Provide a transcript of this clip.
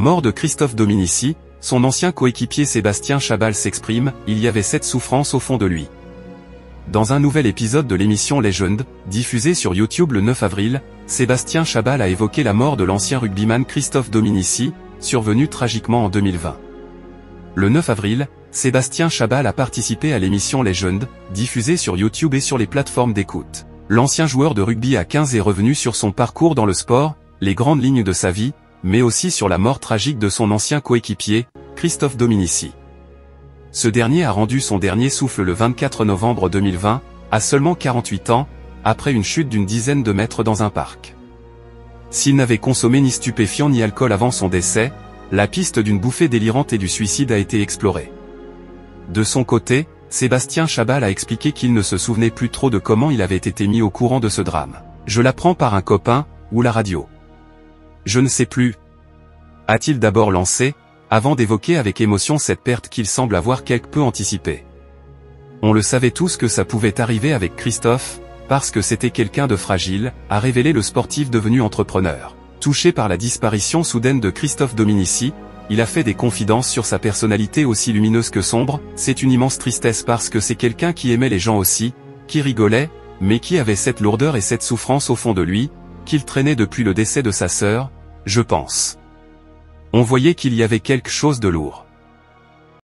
Mort de Christophe Dominici, son ancien coéquipier Sébastien Chabal s'exprime, il y avait cette souffrance au fond de lui. Dans un nouvel épisode de l'émission Legend, diffusé sur YouTube le 9 avril, Sébastien Chabal a évoqué la mort de l'ancien rugbyman Christophe Dominici, survenue tragiquement en 2020. Le 9 avril, Sébastien Chabal a participé à l'émission Legend, diffusée sur YouTube et sur les plateformes d'écoute. L'ancien joueur de rugby à 15 est revenu sur son parcours dans le sport, les grandes lignes de sa vie, mais aussi sur la mort tragique de son ancien coéquipier, Christophe Dominici. Ce dernier a rendu son dernier souffle le 24 novembre 2020, à seulement 48 ans, après une chute d'une dizaine de mètres dans un parc. S'il n'avait consommé ni stupéfiants ni alcool avant son décès, la piste d'une bouffée délirante et du suicide a été explorée. De son côté, Sébastien Chabal a expliqué qu'il ne se souvenait plus trop de comment il avait été mis au courant de ce drame. « Je l'apprends par un copain, ou la radio. Je ne sais plus. » A-t-il d'abord lancé, avant d'évoquer avec émotion cette perte qu'il semble avoir quelque peu anticipée. On le savait tous que ça pouvait arriver avec Christophe, parce que c'était quelqu'un de fragile, a révélé le sportif devenu entrepreneur. Touché par la disparition soudaine de Christophe Dominici, il a fait des confidences sur sa personnalité aussi lumineuse que sombre. C'est une immense tristesse parce que c'est quelqu'un qui aimait les gens aussi, qui rigolait, mais qui avait cette lourdeur et cette souffrance au fond de lui, qu'il traînait depuis le décès de sa sœur, je pense. On voyait qu'il y avait quelque chose de lourd.